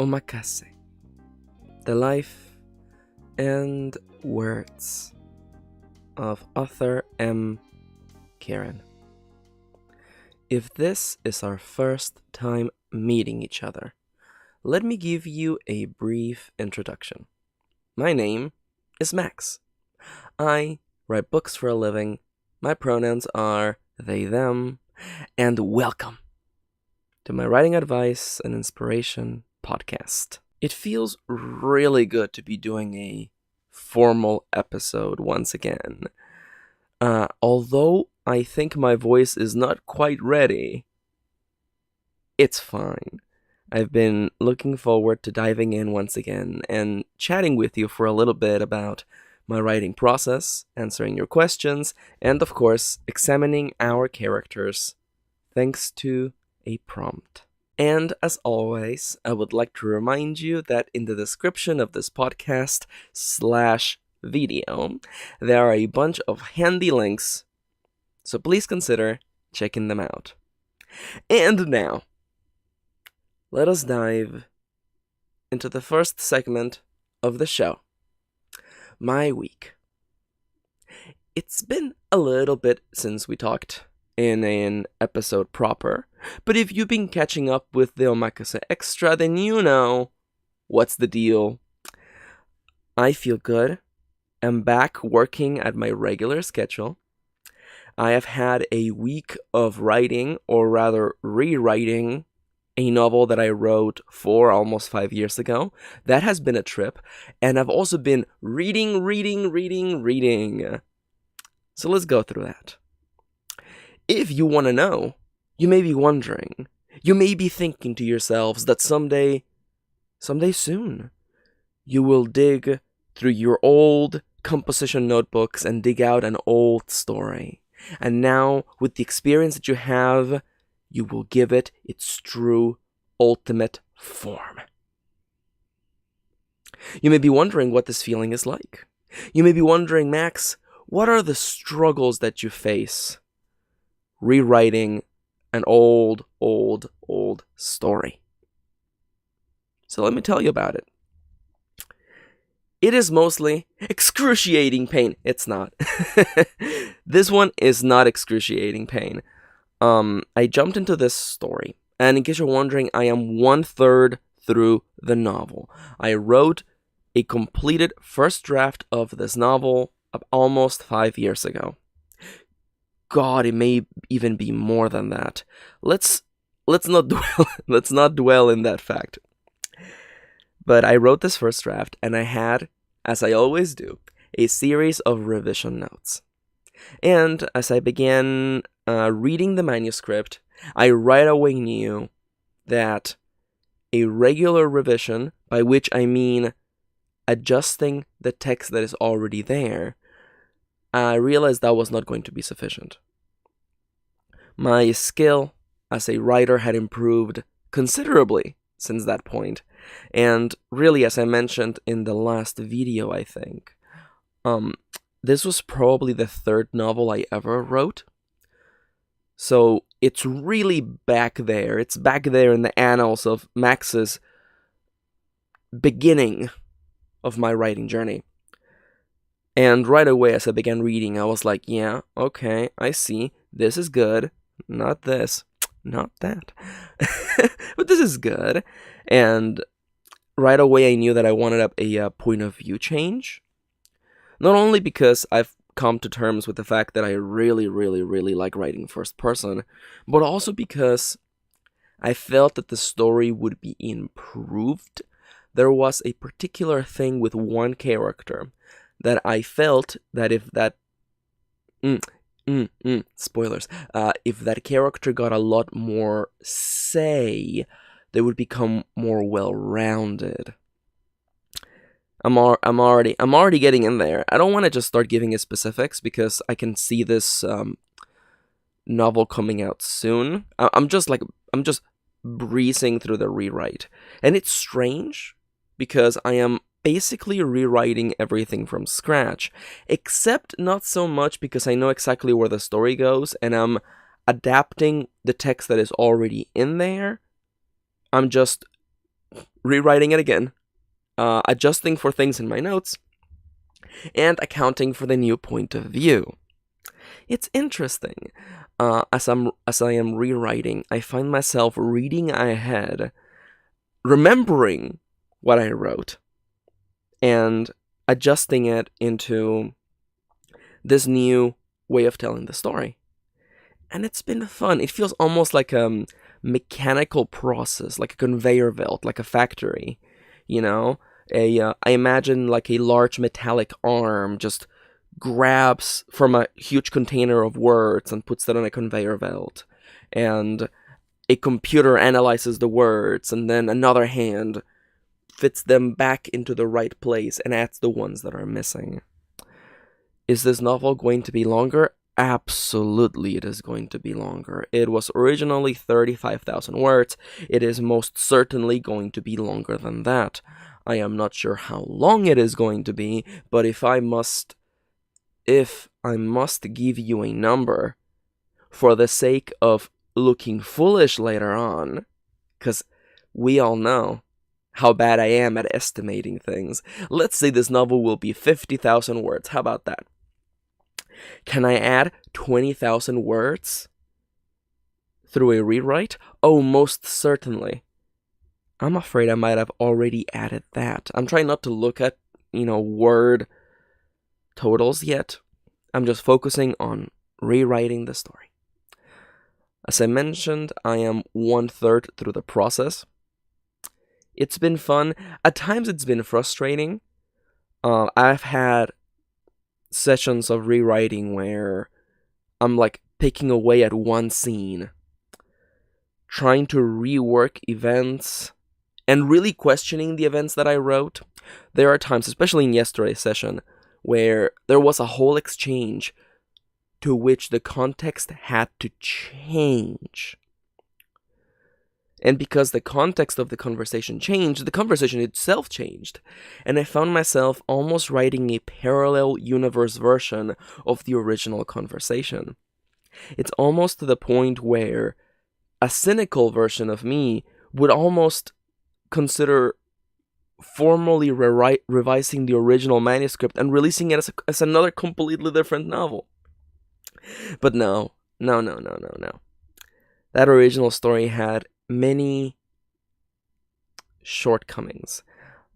OMAKASE, the life and words of author M. Karen. If this is our first time meeting each other, let me give you a brief introduction. My name is Max. I write books for a living. My pronouns are they, them, and welcome to my writing advice and inspiration podcast. It feels really good to be doing a formal episode once again. Although I think my voice is not quite ready, it's fine. I've been looking forward to diving in once again and chatting with you for a little bit about my writing process, answering your questions, and of course, examining our characters thanks to a prompt. And as always, I would like to remind you that in the description of this podcast / video, there are a bunch of handy links, so please consider checking them out. And now, let us dive into the first segment of the show, my week. It's been a little bit since we talked in an episode proper, but if you've been catching up with the OMAKASE Extra, then you know what's the deal. I feel good. I'm back working at my regular schedule. I have had a week of writing, or rather rewriting, a novel that I wrote almost 5 years ago. That has been a trip, and I've also been reading. So let's go through that. If you want to know, you may be wondering, you may be thinking to yourselves that someday soon, you will dig through your old composition notebooks and dig out an old story. And now, with the experience that you have, you will give it its true, ultimate form. You may be wondering what this feeling is like. You may be wondering, Max, what are the struggles that you face rewriting an old story? So let me tell you about it. It is mostly excruciating pain. It's not. This one is not excruciating pain. I jumped into this story, and in case you're wondering, I am 1/3 through the novel. I wrote a completed first draft of this novel almost 5 years ago. God, it may even be more than that. Let's not dwell in that fact. But I wrote this first draft, and I had, as I always do, a series of revision notes. And as I began reading the manuscript, I right away knew that a regular revision, by which I mean adjusting the text that is already there, I realized that was not going to be sufficient. My skill as a writer had improved considerably since that point. And really, as I mentioned in the last video, I think, this was probably the third novel I ever wrote. So it's really back there. It's back there in the annals of Max's beginning of my writing journey. And right away, as I began reading, I was like, yeah, okay, I see. This is good. Not this. Not that. But this is good. And right away, I knew that I wanted a point of view change. Not only because I've come to terms with the fact that I really like writing first person, but also because I felt that the story would be improved. There was a particular thing with one character that I felt that if that spoilers, if that character got a lot more say, they would become more well-rounded. I'm already getting in there. I don't want to just start giving you specifics because I can see this novel coming out soon. I'm just breezing through the rewrite, and it's strange because I am basically rewriting everything from scratch, except not so much because I know exactly where the story goes and I'm adapting the text that is already in there. I'm just rewriting it again, adjusting for things in my notes, and accounting for the new point of view. It's interesting. As I am rewriting, I find myself reading ahead, remembering what I wrote, and adjusting it into this new way of telling the story. And it's been fun. It feels almost like a mechanical process, like a conveyor belt, like a factory. You know, I imagine like a large metallic arm just grabs from a huge container of words and puts that on a conveyor belt, and a computer analyzes the words, and then another hand fits them back into the right place and adds the ones that are missing. Is this novel going to be longer? Absolutely, it is going to be longer. It was originally 35,000 words. It is most certainly going to be longer than that. I am not sure how long it is going to be, but if I must give you a number for the sake of looking foolish later on, because we all know how bad I am at estimating things, let's say this novel will be 50,000 words. How about that? Can I add 20,000 words through a rewrite? Oh, most certainly. I'm afraid I might have already added that. I'm trying not to look at, word totals yet. I'm just focusing on rewriting the story. As I mentioned, I am 1/3 through the process. It's been fun. At times it's been frustrating. I've had sessions of rewriting where I'm like picking away at one scene, trying to rework events, and really questioning the events that I wrote. There are times, especially in yesterday's session, where there was a whole exchange to which the context had to change. And because the context of the conversation changed, the conversation itself changed. And I found myself almost writing a parallel universe version of the original conversation. It's almost to the point where a cynical version of me would almost consider formally revising the original manuscript and releasing it as another completely different novel. But no. That original story had many shortcomings.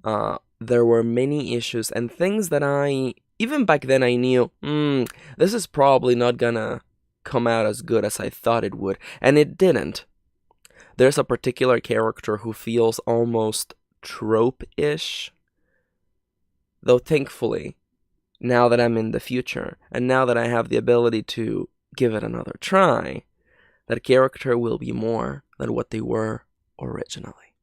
There were many issues and things that even back then I knew, this is probably not gonna come out as good as I thought it would, and it didn't. There's a particular character who feels almost trope-ish, though thankfully, now that I'm in the future, and now that I have the ability to give it another try, that character will be more than what they were originally.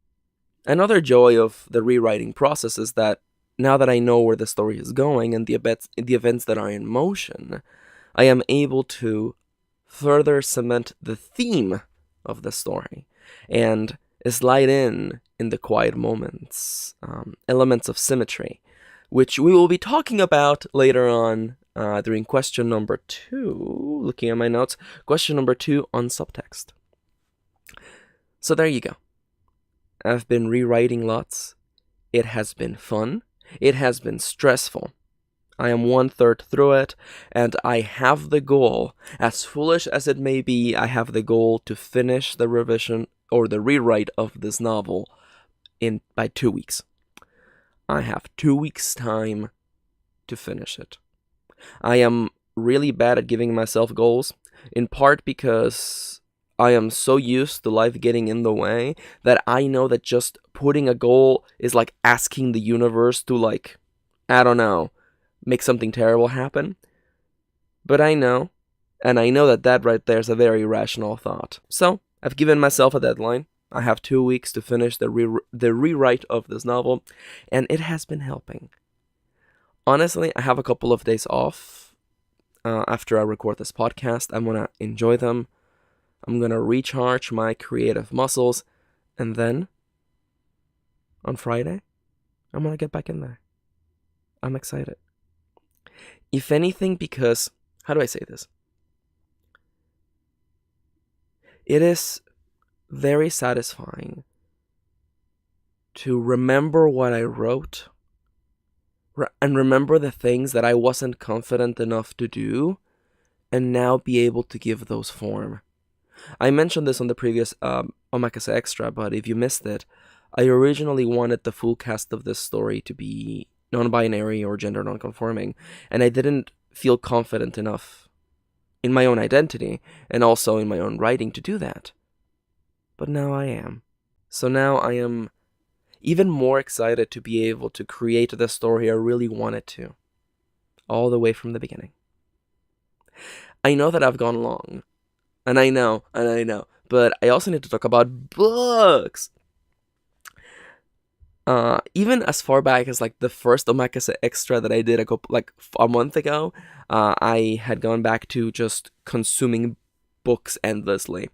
Another joy of the rewriting process is that now that I know where the story is going and the events that are in motion, I am able to further cement the theme of the story and slide in the quiet moments, elements of symmetry, which we will be talking about later on during question number 2, looking at my notes, question number 2 on subtext. So there you go. I've been rewriting lots. It has been fun. It has been stressful. I am 1/3 through it, and I have the goal, as foolish as it may be, I have the goal to finish the revision or the rewrite of this novel by 2 weeks. I have 2 weeks' time to finish it. I am really bad at giving myself goals, in part because I am so used to life getting in the way that I know that just putting a goal is like asking the universe to, like, I don't know, make something terrible happen. But I know, and I know that right there is a very rational thought. So, I've given myself a deadline. I have 2 weeks to finish the rewrite of this novel, and it has been helping. Honestly, I have a couple of days off after I record this podcast. I'm going to enjoy them. I'm going to recharge my creative muscles, and then, on Friday, I'm going to get back in there. I'm excited. If anything, because, how do I say this? It is very satisfying to remember what I wrote and remember the things that I wasn't confident enough to do, and now be able to give those form. I mentioned this on the previous OMAKASE Extra, but if you missed it, I originally wanted the full cast of this story to be non-binary or gender non-conforming, and I didn't feel confident enough in my own identity and also in my own writing to do that. But now I am. So now I am even more excited to be able to create the story I really wanted to, all the way from the beginning. I know that I've gone long, and I know, but I also need to talk about books. Even as far back as like the first Omakase Extra that I did a month ago, I had gone back to just consuming books endlessly.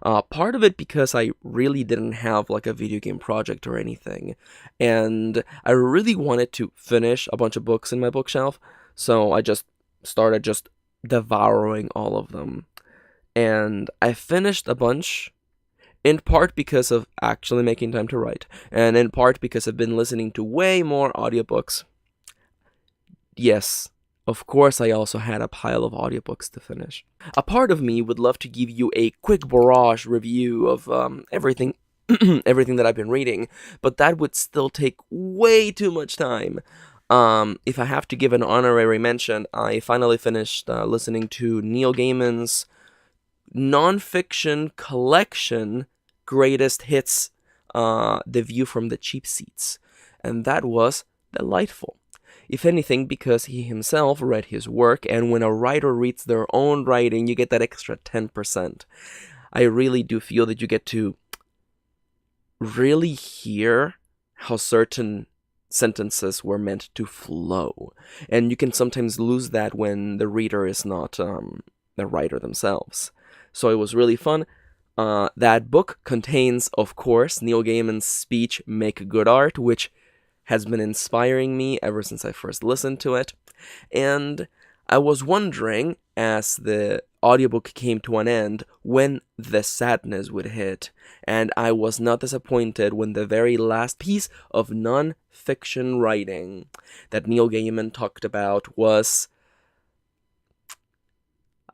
Part of it because I really didn't have like a video game project or anything, and I really wanted to finish a bunch of books in my bookshelf, so I just started just devouring all of them. And I finished a bunch, in part because of actually making time to write, and in part because I've been listening to way more audiobooks. Yes, of course I also had a pile of audiobooks to finish. A part of me would love to give you a quick barrage review of everything everything that I've been reading, but that would still take way too much time. If I have to give an honorary mention, I finally finished listening to Neil Gaiman's non-fiction collection Greatest Hits, The View from the Cheap Seats, and that was delightful. If anything, because he himself read his work, and when a writer reads their own writing, you get that extra 10%. I really do feel that you get to really hear how certain sentences were meant to flow, and you can sometimes lose that when the reader is not the writer themselves. So it was really fun. That book contains, of course, Neil Gaiman's speech, Make Good Art, which has been inspiring me ever since I first listened to it. And I was wondering, as the audiobook came to an end, when the sadness would hit. And I was not disappointed when the very last piece of non-fiction writing that Neil Gaiman talked about was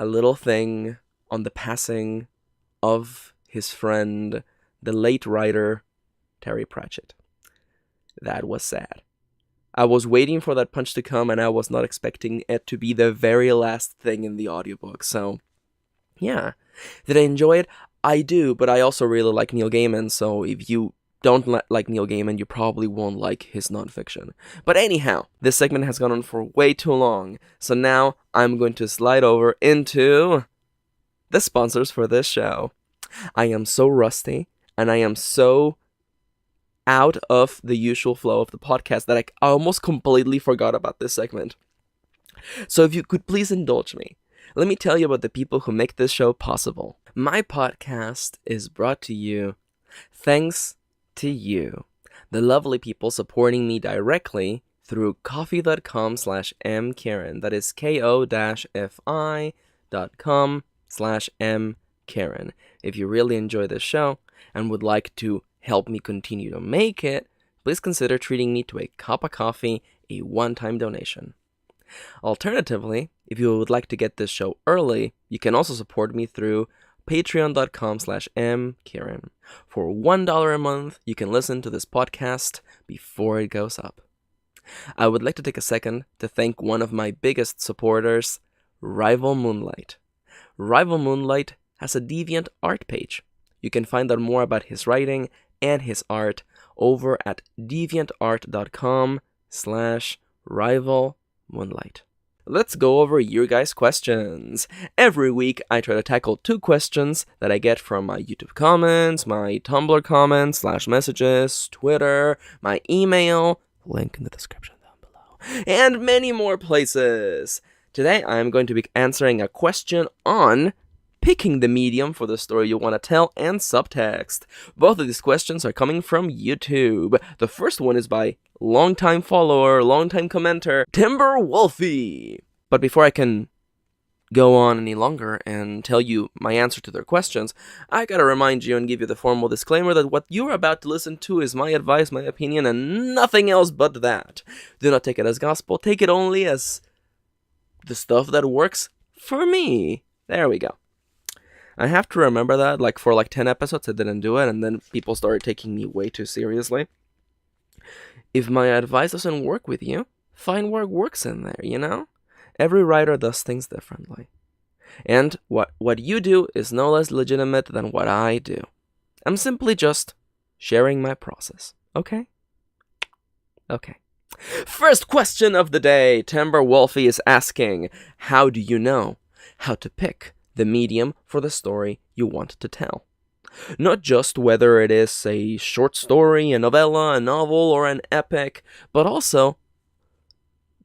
a little thing on the passing of his friend, the late writer, Terry Pratchett. That was sad. I was waiting for that punch to come, and I was not expecting it to be the very last thing in the audiobook. So, yeah. Did I enjoy it? I do, but I also really like Neil Gaiman, so if you don't like Neil Gaiman, you probably won't like his nonfiction. But anyhow, this segment has gone on for way too long, so now I'm going to slide over into the sponsors for this show. I am so rusty, and I am so out of the usual flow of the podcast that I almost completely forgot about this segment. So if you could please indulge me, let me tell you about the people who make this show possible. My podcast is brought to you thanks to you, the lovely people supporting me directly through ko-fi.com/mkaren. That is ko-fi.com/mkaren. If you really enjoy this show and would like to help me continue to make it, please consider treating me to a cup of coffee, a one-time donation. Alternatively, if you would like to get this show early, you can also support me through patreon.com/mkaren. For $1 a month, you can listen to this podcast before it goes up. I would like to take a second to thank one of my biggest supporters, Rival Moonlight. Rival Moonlight has a Deviant art page. You can find out more about his writing and his art over at deviantart.com/Rival Moonlight. Let's go over your guys' questions. Every week, I try to tackle 2 questions that I get from my YouTube comments, my Tumblr comments, /messages, Twitter, my email, link in the description down below, and many more places. Today, I'm going to be answering a question on picking the medium for the story you want to tell and subtext. Both of these questions are coming from YouTube. The first one is by longtime follower, longtime commenter, Timber Wolfie. But before I can go on any longer and tell you my answer to their questions, I gotta remind you and give you the formal disclaimer that what you're about to listen to is my advice, my opinion, and nothing else but that. Do not take it as gospel, take it only as the stuff that works for me. There we go. I have to remember that, like, for like 10 episodes I didn't do it, and then people started taking me way too seriously. If my advice doesn't work with you, find what works in there, you know? Every writer does things differently. And what you do is no less legitimate than what I do. I'm simply just sharing my process, okay? Okay. First question of the day. Timber Wolfie is asking, how do you know how to pick the medium for the story you want to tell? Not just whether it is a short story, a novella, a novel, or an epic, but also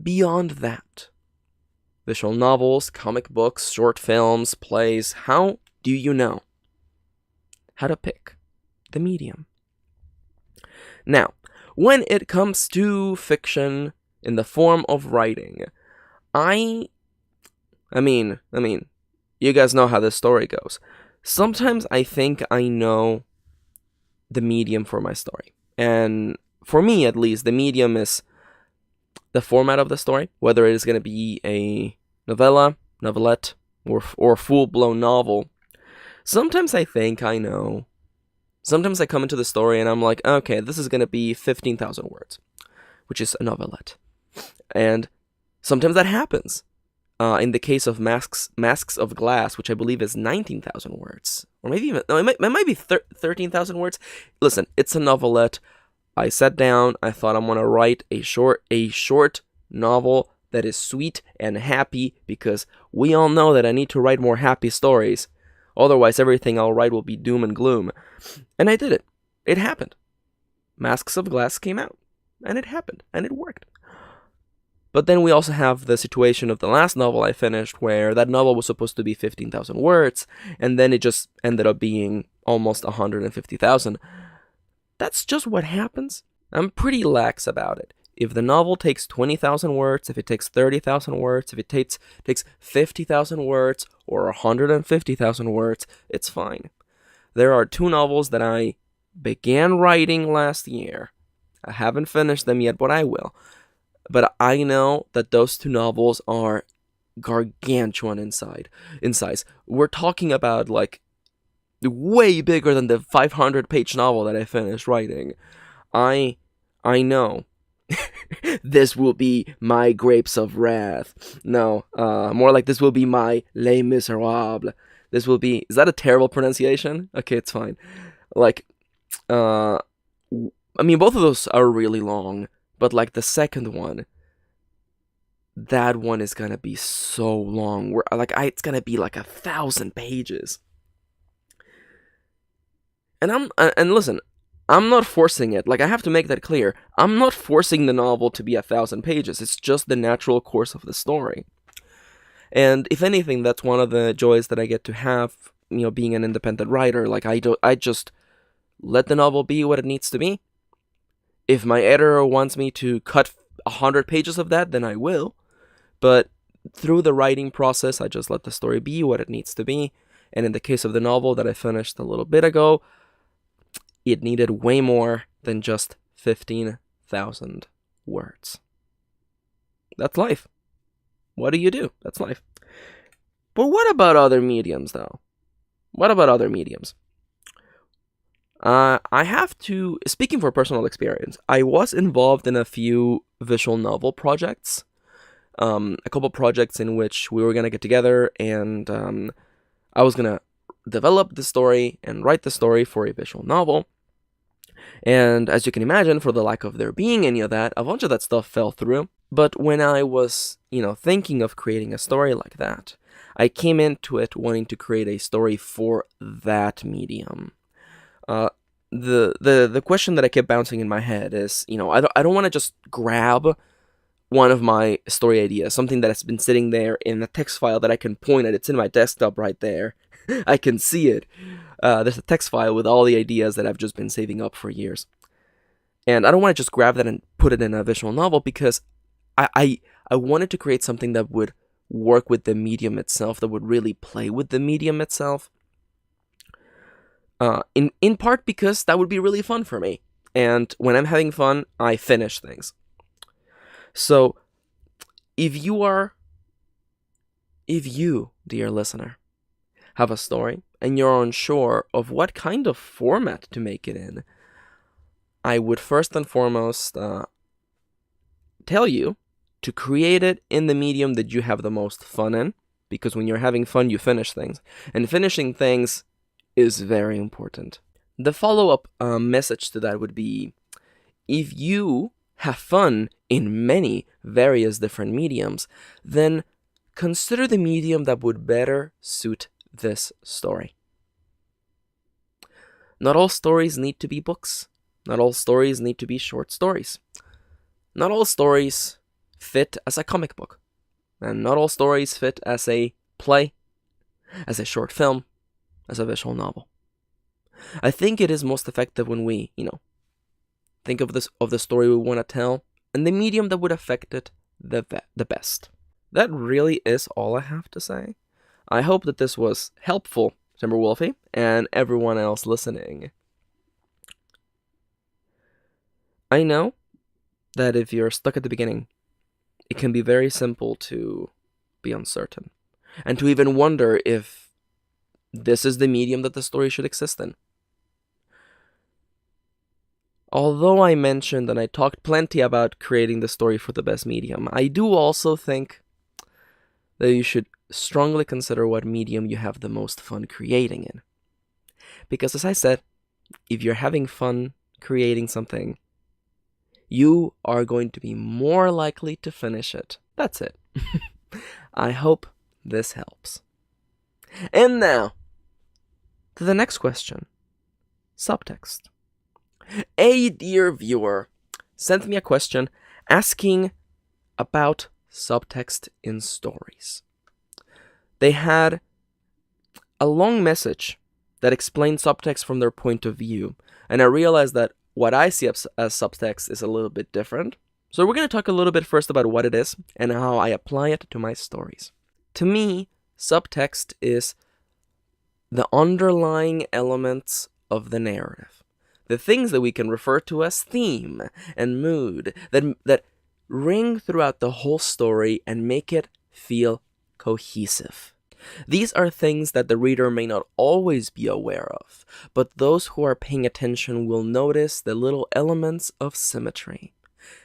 beyond that. Visual novels, comic books, short films, plays. How do you know how to pick the medium? Now, when it comes to fiction in the form of writing, I mean, you guys know how this story goes. Sometimes I think I know the medium for my story. And for me, at least, the medium is the format of the story, whether it is going to be a novella, novelette, or full-blown novel. Sometimes I think I know. Sometimes I come into the story and I'm like, okay, this is going to be 15,000 words, which is a novelette. And sometimes that happens. In the case of Masks of Glass, which I believe is 19,000 words. Or maybe even, no, it might be 13,000 words. Listen, it's a novelette. I sat down, I thought I'm going to write a short novel that is sweet and happy, because we all know that I need to write more happy stories. Otherwise, everything I'll write will be doom and gloom. And I did it. It happened. Masks of Glass came out. And it happened. And it worked. But then we also have the situation of the last novel I finished, where that novel was supposed to be 15,000 words, and then it just ended up being almost 150,000. That's just what happens. I'm pretty lax about it. If the novel takes 20,000 words, if it takes 30,000 words, if it takes 50,000 words, or 150,000 words, it's fine. There are 2 novels that I began writing last year. I haven't finished them yet, but I will. But I know that those 2 novels are gargantuan in size. We're talking about, like, way bigger than the 500-page novel that I finished writing. I know. This will be my Grapes of Wrath. No, more like this will be my Les Miserables. This will be... Is that a terrible pronunciation? Okay, it's fine. Like, I mean, both of those are really long. But, like, the second one, that one is gonna be so long. It's gonna be like 1,000 pages. And listen, I'm not forcing it. Like, I have to make that clear. I'm not forcing the novel to be 1,000 pages. It's just the natural course of the story. And if anything, that's one of the joys that I get to have, you know, being an independent writer. Like, I just let the novel be what it needs to be. If my editor wants me to cut 100 pages of that, then I will. But through the writing process, I just let the story be what it needs to be. And in the case of the novel that I finished a little bit ago, it needed way more than just 15,000 words. That's life. What do you do? That's life. But what about other mediums, though? What about other mediums? I have to, speaking for personal experience, I was involved in a few visual novel projects. A couple projects in which we were going to get together and I was going to develop the story and write the story for a visual novel. And as you can imagine, for the lack of there being any of that, a bunch of that stuff fell through. But when I was, thinking of creating a story like that, I came into it wanting to create a story for that medium. The question that I kept bouncing in my head is, I don't want to just grab one of my story ideas, something that has been sitting there in a text file that I can point at. It's in my desktop right there. I can see it. There's a text file with all the ideas that I've just been saving up for years. And I don't want to just grab that and put it in a visual novel, because I wanted to create something that would work with the medium itself, that would really play with the medium itself. In part because that would be really fun for me. And when I'm having fun, I finish things. So, if you, dear listener, have a story and you're unsure of what kind of format to make it in, I would first and foremost tell you to create it in the medium that you have the most fun in, because when you're having fun, you finish things. And finishing things is very important. The follow-up message to that would be, if you have fun in many various different mediums, then consider the medium that would better suit this story. Not all stories need to be books. Not all stories need to be short stories. Not all stories fit as a comic book. And not all stories fit as a play, as a short film, as a visual novel. I think it is most effective when we, think of the story we want to tell and the medium that would affect it the best. That really is all I have to say. I hope that this was helpful, Timberwolfie, and everyone else listening. I know that if you're stuck at the beginning, it can be very simple to be uncertain, and to even wonder if this is the medium that the story should exist in. Although I mentioned and I talked plenty about creating the story for the best medium, I do also think that you should strongly consider what medium you have the most fun creating in. Because as I said, if you're having fun creating something, you are going to be more likely to finish it. That's it. I hope this helps. And now, to the next question. Subtext. A dear viewer sent me a question asking about subtext in stories. They had a long message that explained subtext from their point of view, and I realized that what I see as subtext is a little bit different. So we're going to talk a little bit first about what it is and how I apply it to my stories. To me, subtext is the underlying elements of the narrative. The things that we can refer to as theme and mood that ring throughout the whole story and make it feel cohesive. These are things that the reader may not always be aware of, but those who are paying attention will notice the little elements of symmetry.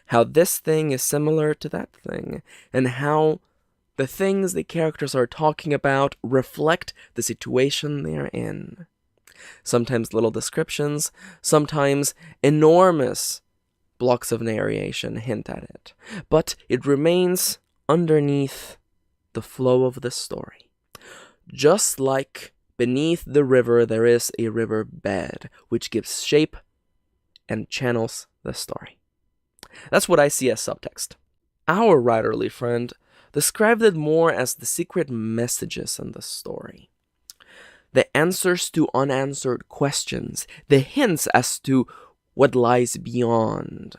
How this thing is similar to that thing, and how the things the characters are talking about reflect the situation they're in. Sometimes little descriptions, sometimes enormous blocks of narration hint at it, but it remains underneath the flow of the story. Just like beneath the river there is a river bed, which gives shape and channels the story. That's what I see as subtext. Our writerly friend described it more as the secret messages in the story. The answers to unanswered questions, the hints as to what lies beyond.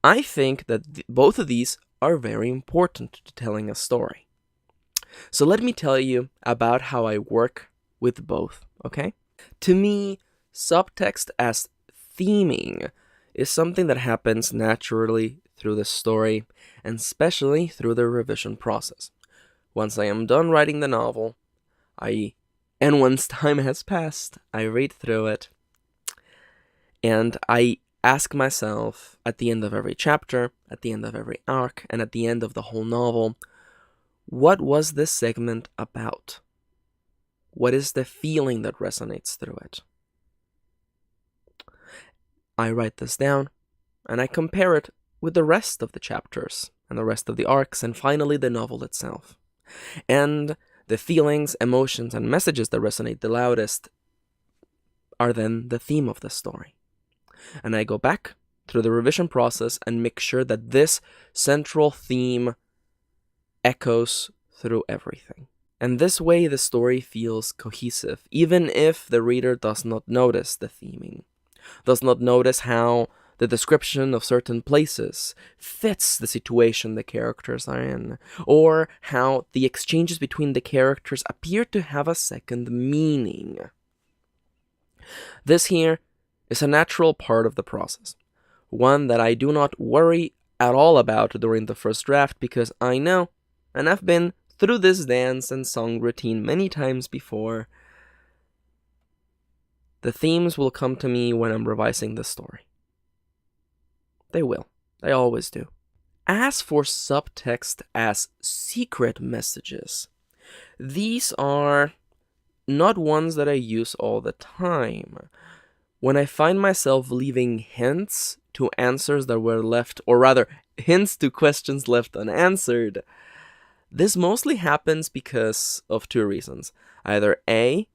I think that both of these are very important to telling a story. So let me tell you about how I work with both, okay? To me, subtext as theming is something that happens naturally through the story, and especially through the revision process. Once I am done writing the novel, and once time has passed, I read through it, and I ask myself at the end of every chapter, at the end of every arc, and at the end of the whole novel, what was this segment about? What is the feeling that resonates through it? I write this down, and I compare it with the rest of the chapters, and the rest of the arcs, and finally the novel itself. And the feelings, emotions, and messages that resonate the loudest are then the theme of the story. And I go back through the revision process and make sure that this central theme echoes through everything. And this way the story feels cohesive, even if the reader does not notice the theming, does not notice how the description of certain places fits the situation the characters are in, or how the exchanges between the characters appear to have a second meaning. This here is a natural part of the process, one that I do not worry at all about during the first draft, because I know, and I've been through this dance and song routine many times before, the themes will come to me when I'm revising the story. They will. They always do. As for subtext as secret messages, these are not ones that I use all the time. When I find myself leaving hints to answers that were left, or rather, hints to questions left unanswered, this mostly happens because of two reasons. Either A,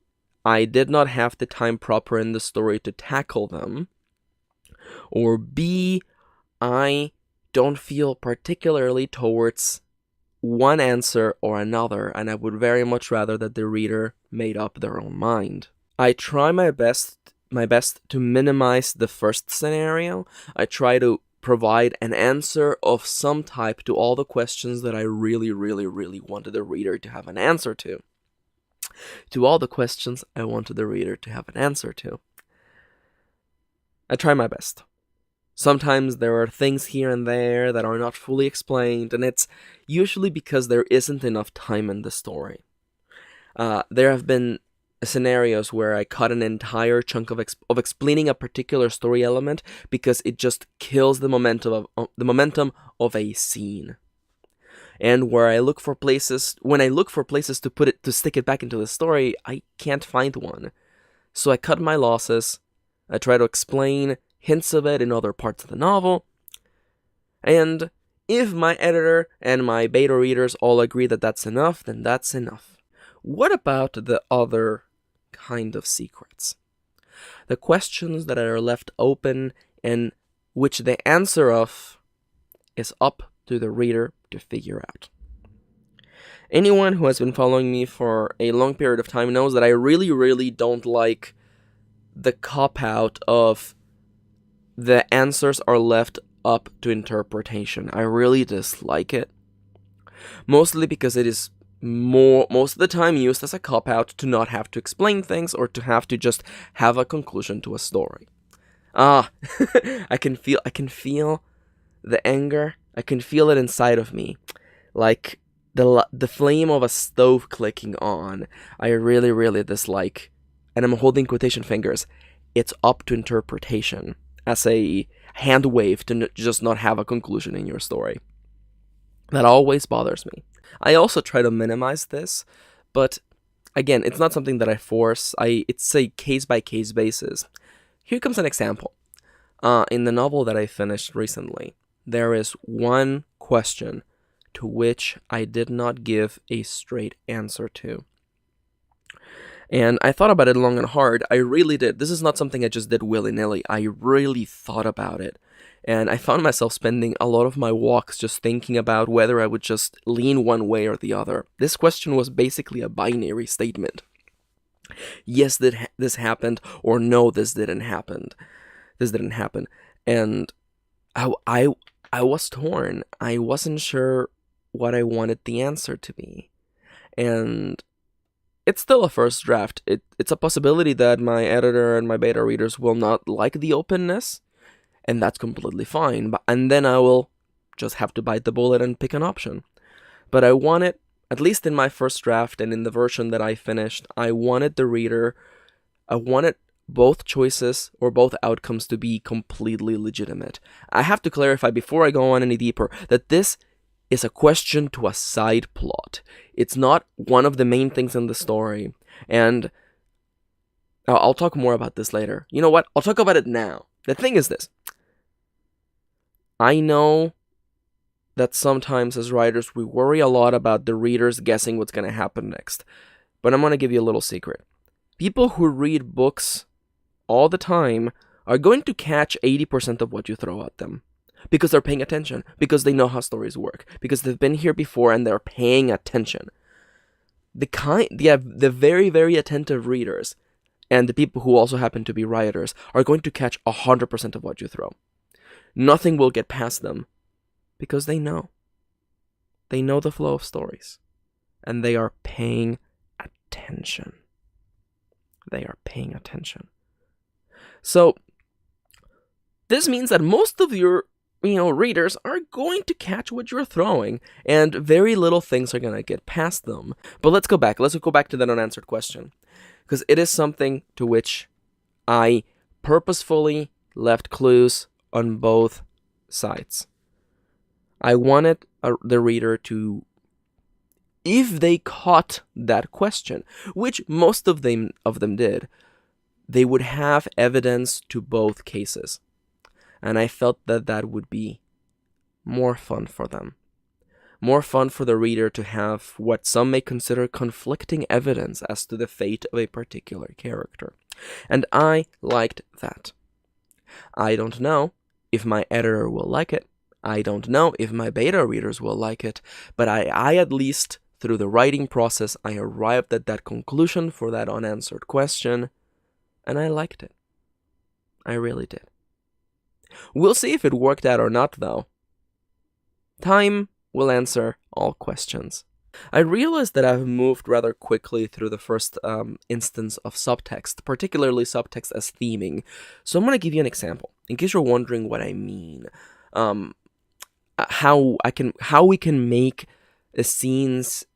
I did not have the time proper in the story to tackle them, or B, I don't feel particularly towards one answer or another, and I would very much rather that the reader made up their own mind. I try my best to minimize the first scenario. I try to provide an answer of some type to all the questions that I really, really, really wanted the reader to have an answer to. To all the questions I wanted the reader to have an answer to. I try my best. Sometimes there are things here and there that are not fully explained, and it's usually because there isn't enough time in the story. There have been scenarios where I cut an entire chunk of explaining a particular story element because it just kills the momentum of a scene. And when I look for places to stick it back into the story, I can't find one. So I cut my losses. I try to explain hints of it in other parts of the novel. And if my editor and my beta readers all agree that that's enough, then that's enough. What about the other kind of secrets? The questions that are left open and which the answer of is up to the reader to figure out. Anyone who has been following me for a long period of time knows that I really, really don't like the cop-out of the answers are left up to interpretation. I really dislike it. Mostly because it is most of the time used as a cop-out to not have to explain things or to have to just have a conclusion to a story. I can feel the anger. I can feel it inside of me. Like the flame of a stove clicking on. I really, really dislike, and I'm holding quotation fingers, it's up to interpretation as a hand wave to just not have a conclusion in your story. That always bothers me. I also try to minimize this, but again, it's not something that I force. It's a case-by-case basis. Here comes an example. In the novel that I finished recently, there is one question to which I did not give a straight answer to. And I thought about it long and hard. I really did. This is not something I just did willy-nilly. I really thought about it. And I found myself spending a lot of my walks just thinking about whether I would just lean one way or the other. This question was basically a binary statement. Yes, this happened, or no, this didn't happen. And I was torn. I wasn't sure what I wanted the answer to be. And it's still a first draft. It's a possibility that my editor and my beta readers will not like the openness, and that's completely fine. And then I will just have to bite the bullet and pick an option. But I wanted, at least in my first draft and in the version that I finished, I wanted both choices or both outcomes to be completely legitimate. I have to clarify before I go on any deeper that this is a question to a side plot. It's not one of the main things in the story. And I'll talk more about this later. You know what? I'll talk about it now. The thing is this. I know that sometimes as writers we worry a lot about the readers guessing what's going to happen next. But I'm going to give you a little secret. People who read books all the time are going to catch 80% of what you throw at them. Because they're paying attention. Because they know how stories work. Because they've been here before and they're paying attention. The very, very attentive readers and the people who also happen to be writers are going to catch 100% of what you throw. nothing will get past them because they know. They know the flow of stories, and they are paying attention. They are paying attention. So this means that most of your readers are going to catch what you're throwing, and very little things are going to get past them. But let's go back. Let's go back to that unanswered question, because it is something to which I purposefully left clues on both sides. I wanted the reader to, if they caught that question, which most of them did, they would have evidence to both cases. And I felt that that would be more fun for them. More fun for the reader to have what some may consider conflicting evidence as to the fate of a particular character. And I liked that. I don't know if my editor will like it. I don't know if my beta readers will like it. But I at least, through the writing process, I arrived at that conclusion for that unanswered question. And I liked it. I really did. We'll see if it worked out or not, though. Time will answer all questions. I realized that I've moved rather quickly through the first instance of subtext, particularly subtext as theming. So I'm going to give you an example, in case you're wondering what I mean. How we can make the scenes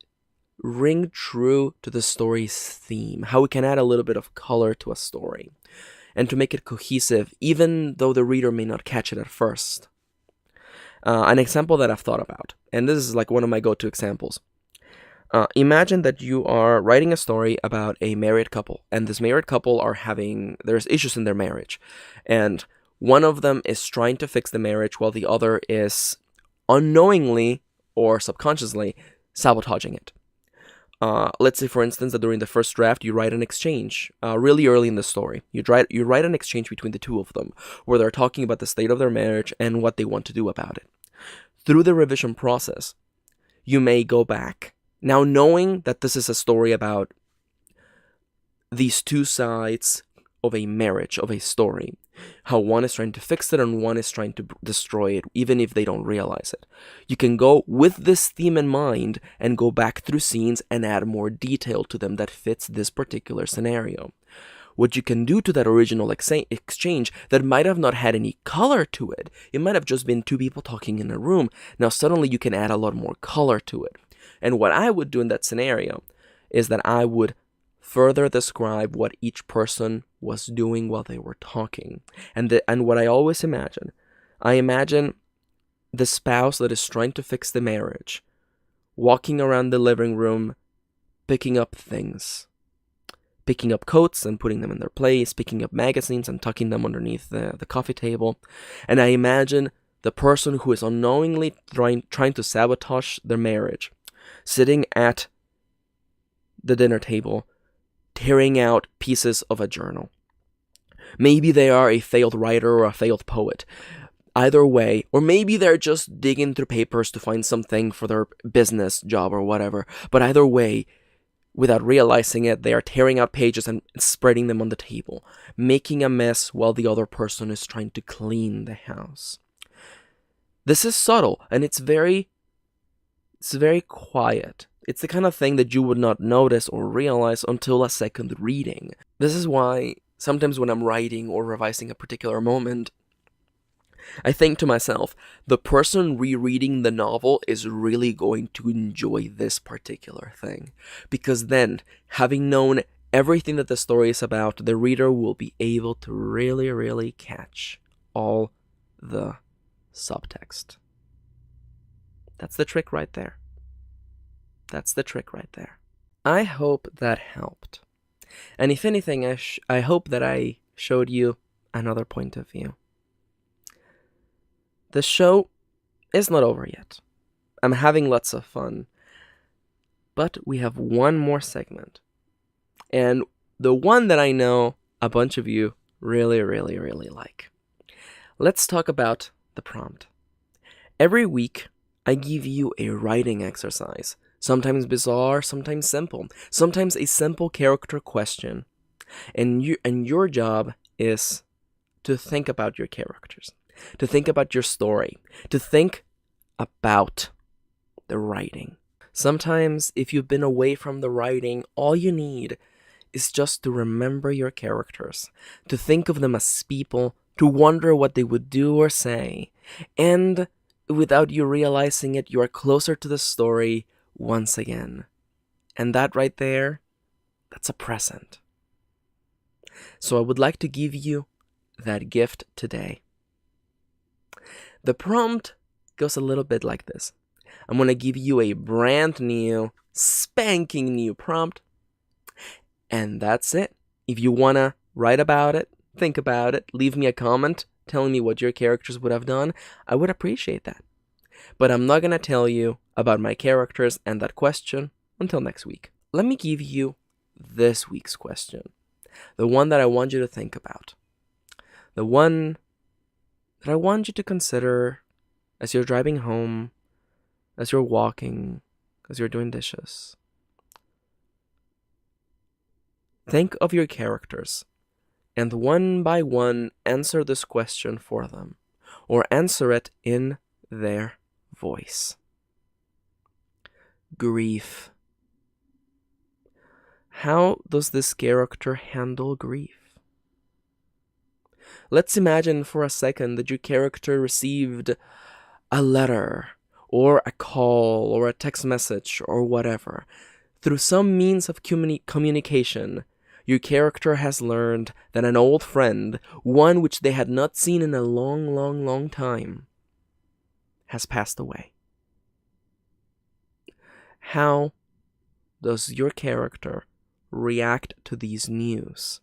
ring true to the story's theme. How we can add a little bit of color to a story, and to make it cohesive, even though the reader may not catch it at first. An example that I've thought about, and this is like one of my go-to examples. Imagine that you are writing a story about a married couple, and this married couple there's issues in their marriage, and one of them is trying to fix the marriage while the other is unknowingly or subconsciously sabotaging it. Let's say, for instance, that during the first draft, you write an exchange really early in the story. You write an exchange between the two of them, where they're talking about the state of their marriage and what they want to do about it. Through the revision process, you may go back, now knowing that this is a story about these two sides of a marriage, of a story, how one is trying to fix it and one is trying to destroy it, even if they don't realize it. You can go with this theme in mind and go back through scenes and add more detail to them that fits this particular scenario. What you can do to that original exchange that might have not had any color to it, it might have just been two people talking in a room. Now suddenly you can add a lot more color to it. And what I would do in that scenario is that I would further describe what each person was doing while they were talking. And what I always imagine the spouse that is trying to fix the marriage, walking around the living room, picking up things. Picking up coats and putting them in their place, picking up magazines and tucking them underneath the coffee table. And I imagine the person who is unknowingly trying to sabotage their marriage, sitting at the dinner table, tearing out pieces of a journal. Maybe they are a failed writer or a failed poet. Either way, or maybe they're just digging through papers to find something for their business, job, or whatever. But either way, without realizing it, they are tearing out pages and spreading them on the table, making a mess while the other person is trying to clean the house. This is subtle, and it's very quiet. It's the kind of thing that you would not notice or realize until a second reading. This is why sometimes when I'm writing or revising a particular moment, I think to myself, the person rereading the novel is really going to enjoy this particular thing. Because then, having known everything that the story is about, the reader will be able to really, really catch all the subtext. That's the trick right there. That's the trick right there. I hope that helped. And if anything, I hope that I showed you another point of view. The show is not over yet. I'm having lots of fun. But we have one more segment. And the one that I know a bunch of you really, really, really like. Let's talk about the prompt. Every week, I give you a writing exercise. Sometimes bizarre, sometimes simple. Sometimes a simple character question. And your job is to think about your characters. to think about your story, to think about the writing. Sometimes, if you've been away from the writing, all you need is just to remember your characters, to think of them as people, to wonder what they would do or say, and without you realizing it, you are closer to the story once again. And that right there, that's a present. So I would like to give you that gift today. The prompt goes a little bit like this. I'm going to give you a brand new, spanking new prompt. And that's it. If you want to write about it, think about it, leave me a comment telling me what your characters would have done, I would appreciate that. But I'm not going to tell you about my characters and that question until next week. Let me give you this week's question. The one that I want you to think about. The one that I want you to consider as you're driving home, as you're walking, as you're doing dishes. Think of your characters and one by one answer this question for them, or answer it in their voice. Grief. How does this character handle grief? Let's imagine for a second that your character received a letter, or a call, or a text message, or whatever. Through some means of communication, your character has learned that an old friend, one which they had not seen in a long, long, long time, has passed away. How does your character react to these news?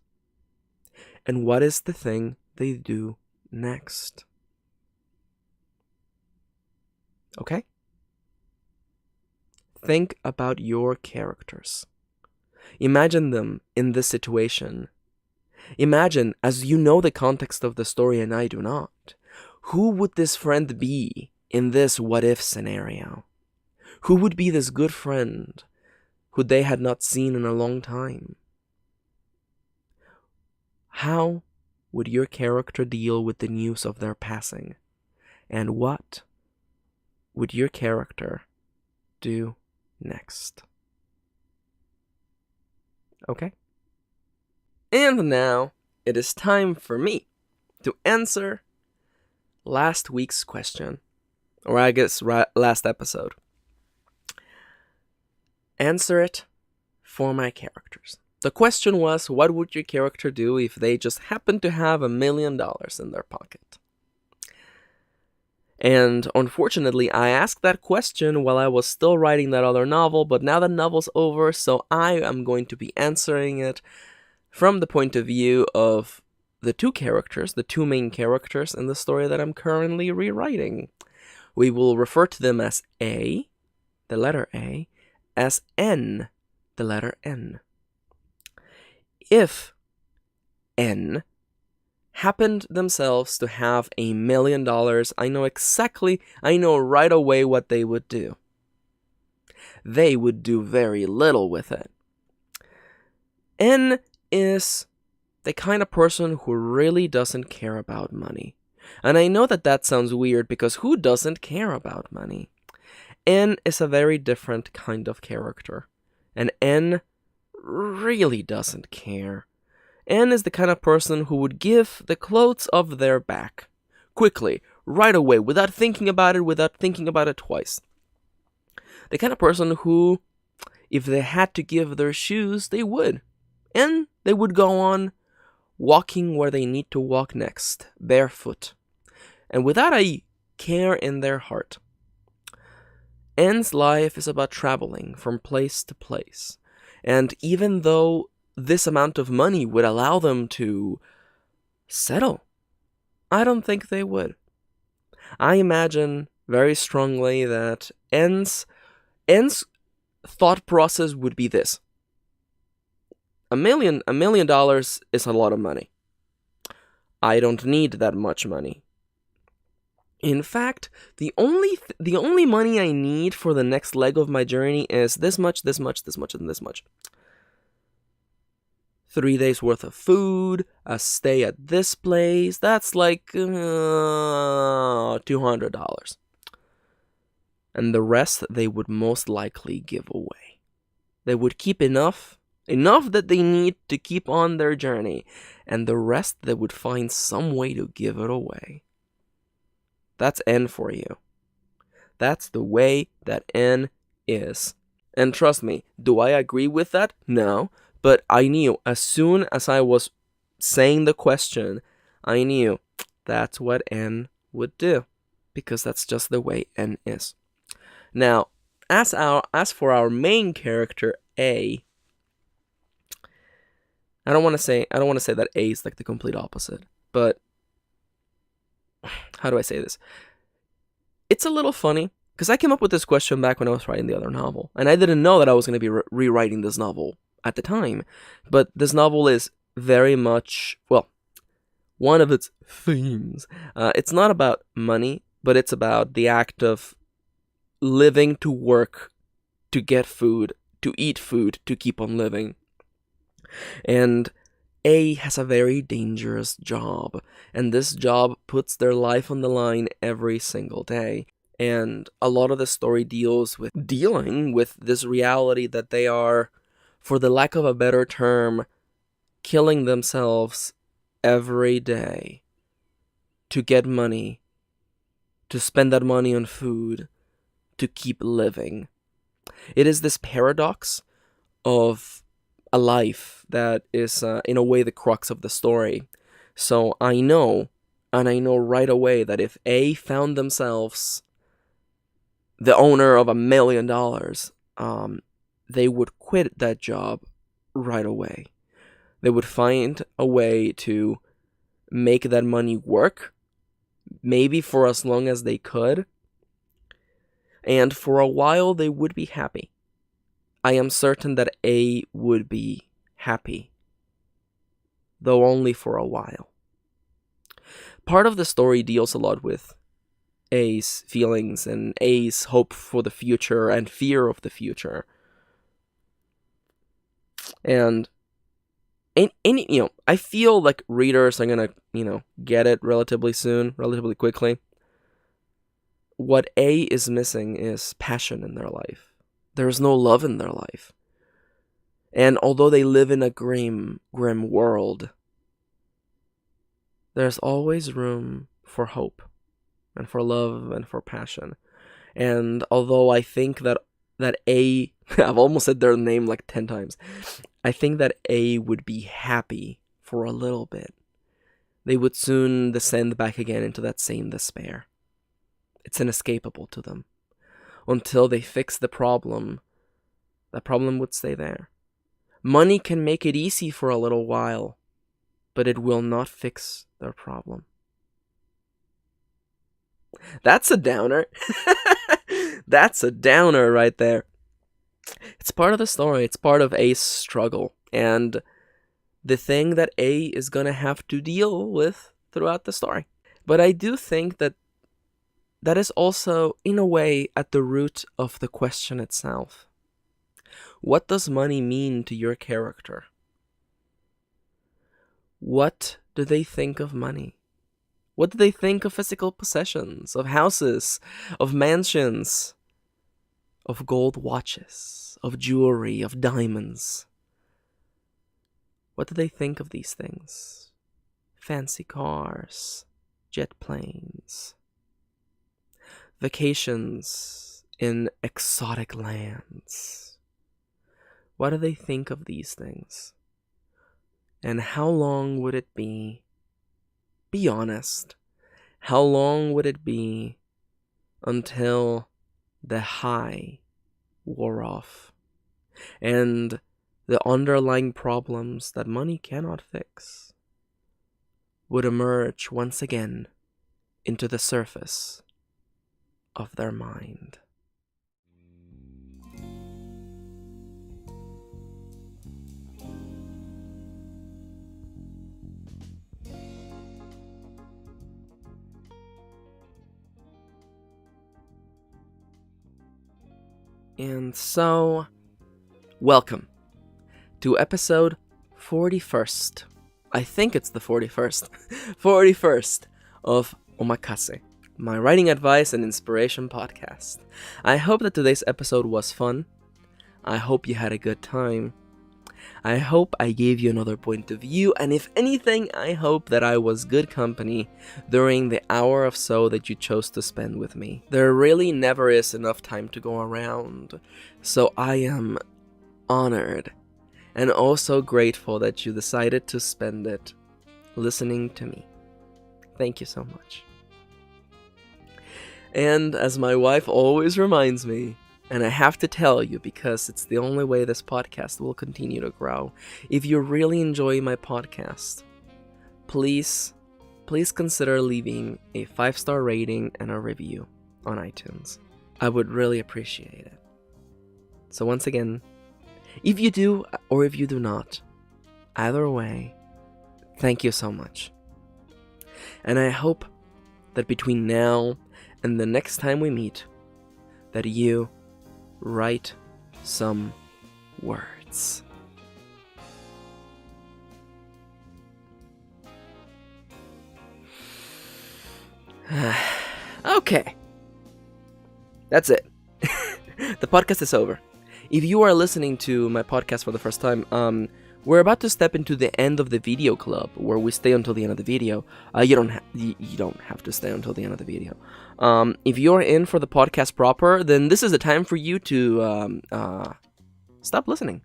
And what is the thing they do next? Okay? Think about your characters. Imagine them in this situation. Imagine, as you know the context of the story and I do not, who would this friend be in this what-if scenario? Who would be this good friend who they had not seen in a long time? How would your character deal with the news of their passing? And what would your character do next? Okay? And now it is time for me to answer last week's question, or I guess last episode. Answer it for my characters. The question was, what would your character do if they just happened to have $1 million in their pocket? And unfortunately, I asked that question while I was still writing that other novel, but now the novel's over, so I am going to be answering it from the point of view of the two characters, the two main characters in the story that I'm currently rewriting. We will refer to them as A, the letter A, as N, the letter N. If N happened themselves to have $1 million, I know right away what they would do. They would do very little with it. N is the kind of person who really doesn't care about money. And I know that sounds weird, because who doesn't care about money? N is a very different kind of character. And N really doesn't care. N is the kind of person who would give the clothes off their back. Quickly, right away, without thinking about it twice. The kind of person who, if they had to give their shoes, they would. And they would go on walking where they need to walk next, barefoot. And without a care in their heart. N's life is about traveling from place to place. And even though this amount of money would allow them to settle, I don't think they would. I imagine very strongly that N's thought process would be this. $1 million is a lot of money. I don't need that much money. In fact, the only money I need for the next leg of my journey is this much, and this much. 3 days worth of food, a stay at this place, that's like $200. And the rest they would most likely give away. They would keep enough that they need to keep on their journey, and the rest they would find some way to give it away. That's N for you. That's the way that N is. And trust me, do I agree with that? No. But I knew, as soon as I was saying the question, I knew that's what N would do. Because that's just the way N is. Now, as for our main character, A, I don't want to say that A is like the complete opposite, but how do I say this? It's a little funny, because I came up with this question back when I was writing the other novel, and I didn't know that I was going to be rewriting this novel at the time, but this novel is very much, well, one of its themes. It's not about money, but it's about the act of living to work, to get food, to eat food, to keep on living. And A has a very dangerous job, and this job puts their life on the line every single day. And a lot of the story deals with dealing with this reality that they are, for the lack of a better term, killing themselves every day to get money, to spend that money on food, to keep living. It is this paradox of a life that is, in a way, the crux of the story. So I know right away that if A found themselves the owner of $1 million, they would quit that job right away. They would find a way to make that money work, maybe for as long as they could, and for a while they would be happy. I am certain that A would be happy, though only for a while. Part of the story deals a lot with A's feelings and A's hope for the future and fear of the future. And I feel like readers are gonna, get it relatively soon, relatively quickly. What A is missing is passion in their life. There is no love in their life. And although they live in a grim world, there's always room for hope and for love and for passion. And although I think that A, I've almost said their name like 10 times, I think that A would be happy for a little bit. They would soon descend back again into that same despair. It's inescapable to them. Until they fix the problem would stay there. Money can make it easy for a little while, but it will not fix their problem. That's a downer. That's a downer right there. It's part of the story. It's part of A's struggle. And the thing that A is going to have to deal with throughout the story. But I do think that is also, in a way, at the root of the question itself. What does money mean to your character? What do they think of money? What do they think of physical possessions, of houses, of mansions, of gold watches, of jewelry, of diamonds? What do they think of these things? Fancy cars, jet planes, vacations in exotic lands. What do they think of these things? And how long would it be honest, how long would it be until the high wore off and the underlying problems that money cannot fix would emerge once again into the surface of their mind? And so, welcome to episode 41st. I think it's the 41st. 41st of OMAKASE, my writing advice and inspiration podcast. I hope that today's episode was fun. I hope you had a good time. I hope I gave you another point of view, and if anything, I hope that I was good company during the hour or so that you chose to spend with me. There really never is enough time to go around, so I am honored and also grateful that you decided to spend it listening to me. Thank you so much. And as my wife always reminds me, and I have to tell you because it's the only way this podcast will continue to grow, if you really enjoy my podcast, please consider leaving a 5-star rating and a review on iTunes. I would really appreciate it. So once again, if you do or if you do not, either way, thank you so much. And I hope that between now and the next time we meet, that you write some words. Okay. That's it. The podcast is over. If you are listening to my podcast for the first time, we're about to step into the end of the video club, where we stay until the end of the video. You don't have to stay until the end of the video. If you're in for the podcast proper, then this is the time for you to stop listening.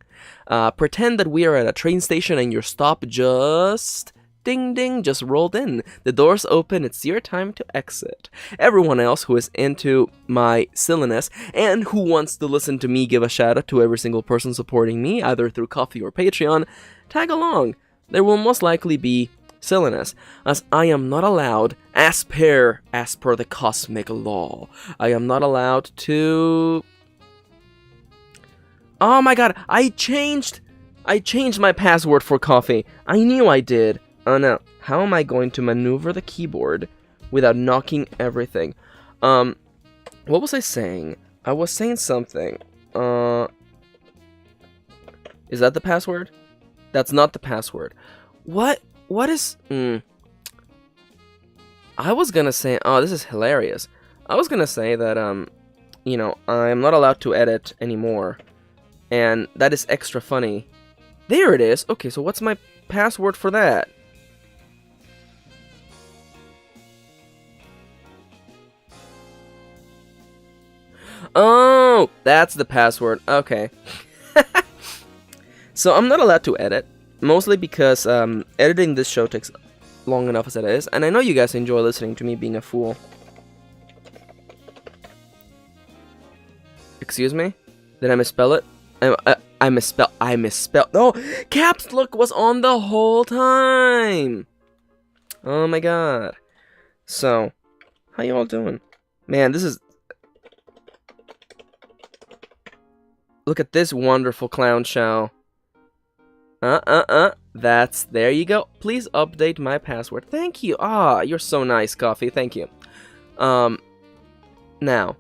Pretend that we are at a train station and your stop just ding ding just rolled in. The doors open, it's your time to exit. Everyone else who is into my silliness and who wants to listen to me give a shout out to every single person supporting me, either through Ko-fi or Patreon, tag along. There will most likely be silliness, as I am not allowed, as per the cosmic law, I am not allowed to... Oh my god, I changed my password for Ko-fi. I knew I did. Oh no, how am I going to maneuver the keyboard without knocking everything? What was I saying? I was saying something. Is that the password? That's not the password. What is... I was gonna say... Oh, this is hilarious. I was gonna say that, I'm not allowed to edit anymore. And that is extra funny. There it is. Okay, so what's my password for that? Oh, that's the password. Okay. So I'm not allowed to edit, mostly because editing this show takes long enough as it is, and I know you guys enjoy listening to me being a fool. Excuse me? Did I misspell it? I misspelled. No, caps lock was on the whole time. Oh my god. So, how you all doing? Man, this is... Look at this wonderful clown show. That's... There you go. Please update my password. Thank you. Ah, you're so nice, Ko-fi. Thank you. Now,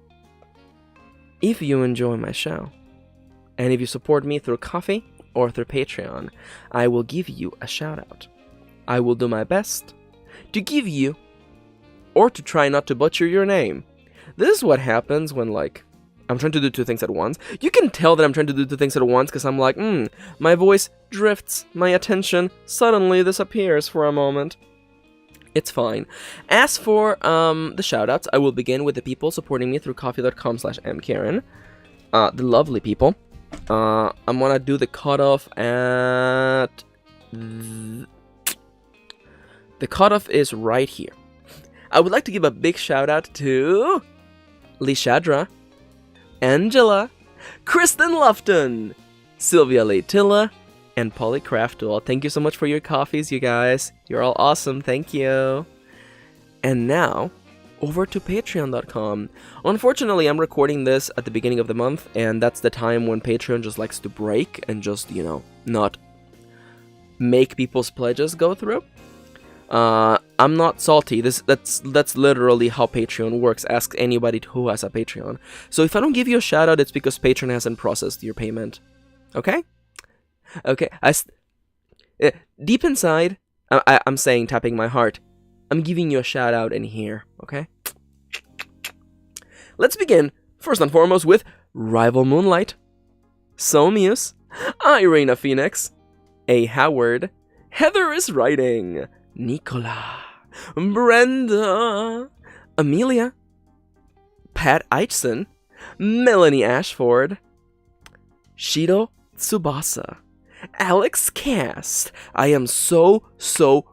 if you enjoy my show, and if you support me through Ko-fi or through Patreon, I will give you a shout out. I will do my best to give you, or to try not to butcher your name. This is what happens when, like, I'm trying to do two things at once. You can tell that I'm trying to do two things at once because I'm like, my voice drifts, my attention suddenly disappears for a moment. It's fine. As for the shoutouts, I will begin with the people supporting me through coffee.com/mkaren. The lovely people. I'm gonna do the cutoff at... The cutoff is right here. I would like to give a big shout out to... Lishadra, Angela, Kristen Lufton, Sylvia Leitilla, and Polly Craftool. Thank you so much for your coffees, you guys. You're all awesome. Thank you. And now, over to patreon.com. Unfortunately, I'm recording this at the beginning of the month, and that's the time when Patreon just likes to break and just, not make people's pledges go through. I'm not salty. That's literally how Patreon works. Ask anybody who has a Patreon. So if I don't give you a shout out, it's because Patreon hasn't processed your payment. Okay? Okay. Deep inside, I'm saying, tapping my heart, I'm giving you a shout out in here, okay? Let's begin, first and foremost, with Rival Moonlight, Somius, Irina Phoenix, A. Howard, Heather is Writing, Nicola, Brenda, Amelia, Pat Eichson, Melanie Ashford, Shido Tsubasa, Alex Cast. I am so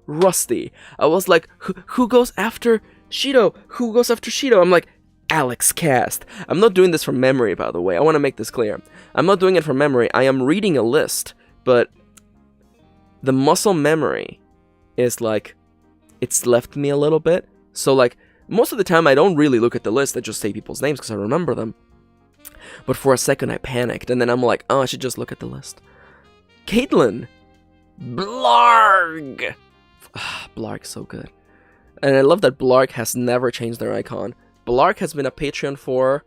rusty. I was like, who goes after Shido? Who goes after Shido? I'm like, Alex Cast. I'm not doing this from memory, by the way. I want to make this clear. I'm not doing it from memory. I am reading a list, but the muscle memory is like, it's left me a little bit. So like, most of the time I don't really look at the list. I just say people's names because I remember them. But for a second I panicked, and then I'm like, oh, I should just look at the list. Caitlin, Blarg. Blarg's so good. And I love that Blarg has never changed their icon. Blarg has been a Patreon for...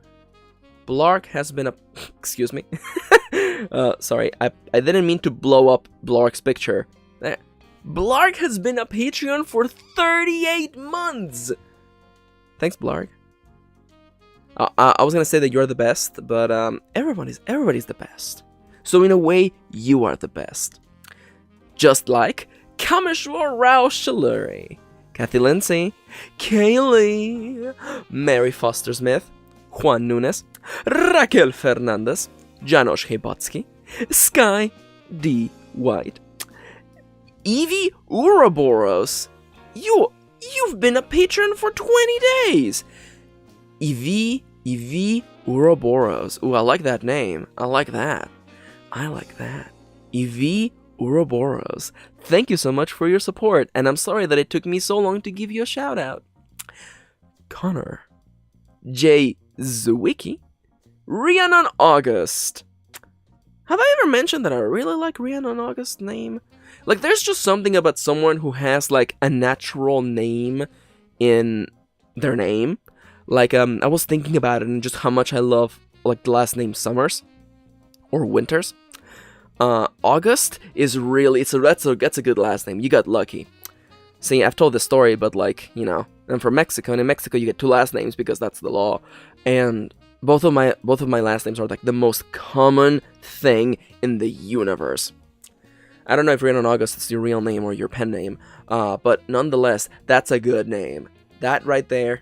Blarg has been a... Excuse me. Sorry, I didn't mean to blow up Blarg's picture. Blarg has been a Patreon for 38 months! Thanks, Blarg. I was gonna say that you're the best, but everybody's the best. So in a way, you are the best. Just like Kameshwar Rao Shaluri, Kathy Lindsay, Kaylee, Mary Foster Smith, Juan Nunes, Raquel Fernandez, Janosch Hebotsky, Sky D. White, Evie Ouroboros. You've been a patron for 20 days. Evie Ouroboros. Ooh, I like that name. I like that. Evie Ouroboros. Thank you so much for your support, and I'm sorry that it took me so long to give you a shout out. Connor, J. Zwicky, Rhiannon August. Have I ever mentioned that I really like Rhiannon August's name? Like, there's just something about someone who has, like, a natural name in their name. Like, I was thinking about it and just how much I love, like, the last name Summers. Or Winters. August is really, that's a good last name. You got lucky. See, I've told this story, but, like, you know, I'm from Mexico, and in Mexico you get two last names because that's the law. And both of my last names are, like, the most common thing in the universe. I don't know if Rhiannon August is your real name or your pen name, but nonetheless, that's a good name. That right there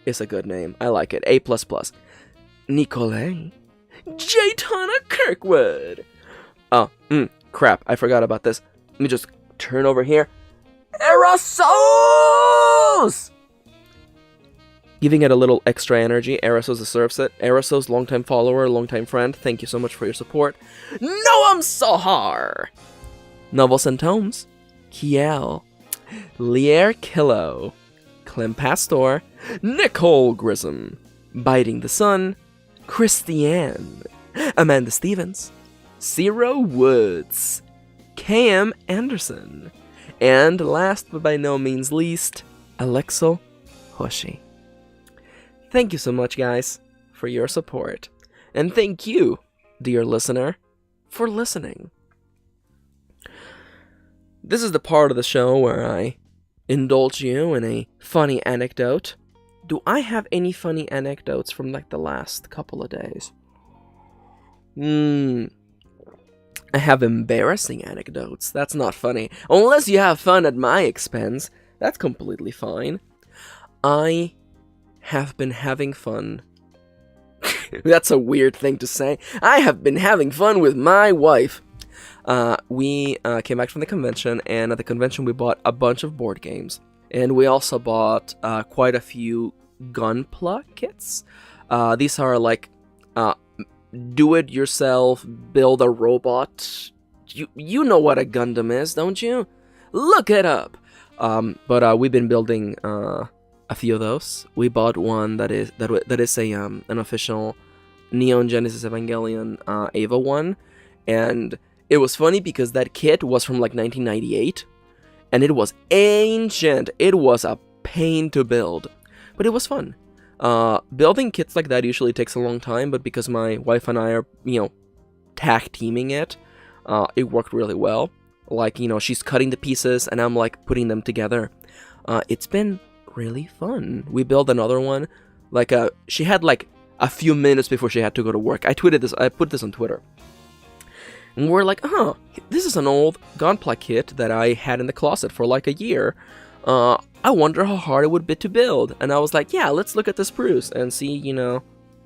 is a good name. I like it. A++. Nicolay. Jaytana Kirkwood. Oh, crap. I forgot about this. Let me just turn over here. Erasos! Giving it a little extra energy. Erasos deserves it. Erasos, longtime follower, longtime friend. Thank you so much for your support. Noam Sahar! Novels and Tomes, Kiel, Lier Killo, Clem Pastor, Nicole Grissom, Biting the Sun, Christiane, Amanda Stevens, Zero Woods, KM Anderson, and last but by no means least, Alexo Hoshi. Thank you so much, guys, for your support. And thank you, dear listener, for listening. This is the part of the show where I indulge you in a funny anecdote. Do I have any funny anecdotes from, like, the last couple of days? I have embarrassing anecdotes. That's not funny. Unless you have fun at my expense. That's completely fine. I have been having fun. That's a weird thing to say. I have been having fun with my wife. We came back from the convention, and at the convention we bought a bunch of board games. And we also bought quite a few Gunpla kits. These are like do-it-yourself, build a robot. You know what a Gundam is, don't you? Look it up! But we've been building a few of those. We bought one that is an official Neon Genesis Evangelion Eva one, and it was funny because that kit was from like 1998, and it was ancient. It was a pain to build, but it was fun. Building kits like that usually takes a long time, but because my wife and I are, tag teaming it, it worked really well. Like, she's cutting the pieces and I'm like putting them together. It's been really fun. We built another one. Like, she had like a few minutes before she had to go to work. I put this on Twitter. And we're like, this is an old Gunpla kit that I had in the closet for like a year. I wonder how hard it would be to build. And I was like, yeah, let's look at the spruce and see,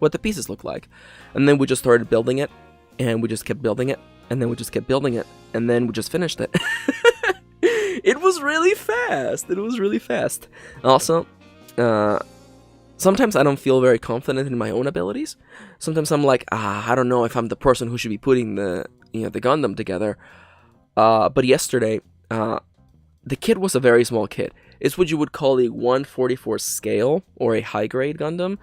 what the pieces look like. And then we just started building it, and we just kept building it, and then we just kept building it, and then we just finished it. It was really fast. Also, sometimes I don't feel very confident in my own abilities. Sometimes I'm like, I don't know if I'm the person who should be putting the Gundam together. But yesterday, the kit was a very small kit. It's what you would call a 1/44 scale, or a high-grade Gundam.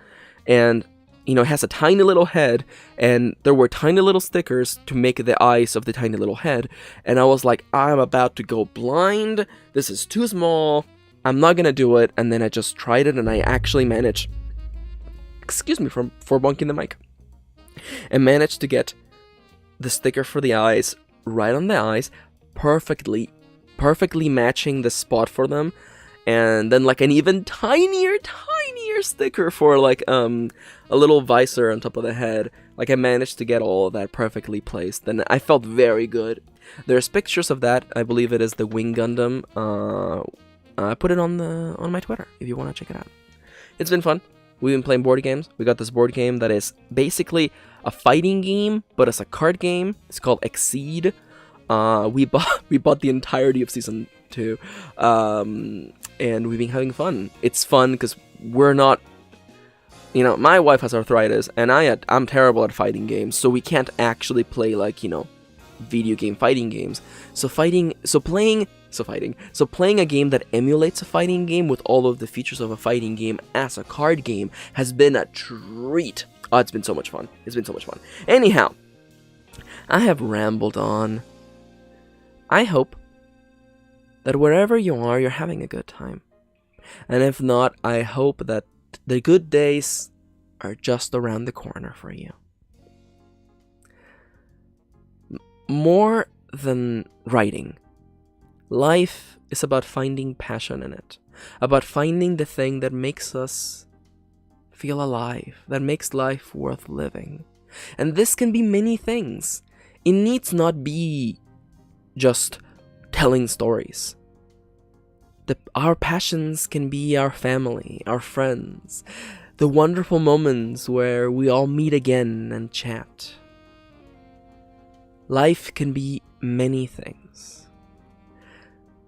And, it has a tiny little head, and there were tiny little stickers to make the eyes of the tiny little head. And I was like, I'm about to go blind. This is too small. I'm not gonna do it. And then I just tried it, and I actually managed, excuse me for bunking the mic, and managed to get the sticker for the eyes right on the eyes, perfectly matching the spot for them, and then like an even tinier sticker for like a little visor on top of the head. Like, I managed to get all of that perfectly placed, and I felt very good. There's pictures of that. I believe it is the Wing Gundam. I put it on my Twitter if you want to check it out. It's been fun. We've been playing board games. We got this board game that is basically a fighting game, but it's a card game. It's called Exceed. We bought the entirety of Season 2, and we've been having fun. It's fun because we're not, my wife has arthritis, and I'm terrible at fighting games, so we can't actually play like, video game fighting games. So playing a game that emulates a fighting game with all of the features of a fighting game as a card game has been a treat. Oh, it's been so much fun. Anyhow, I have rambled on. I hope that wherever you are, you're having a good time. And if not, I hope that the good days are just around the corner for you. More than writing, life is about finding passion in it. About finding the thing that makes us feel alive, that makes life worth living. And this can be many things. It needs not be just telling stories. Our passions can be our family, our friends, the wonderful moments where we all meet again and chat. Life can be many things.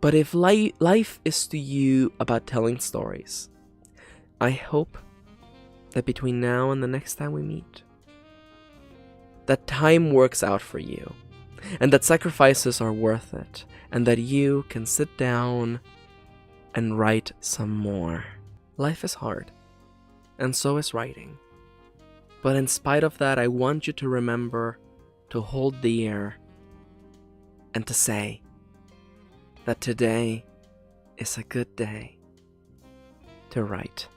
But if life is to you about telling stories, I hope that between now and the next time we meet, that time works out for you, and that sacrifices are worth it, and that you can sit down and write some more. Life is hard, and so is writing. But in spite of that, I want you to remember to hold the air and to say that today is a good day to write.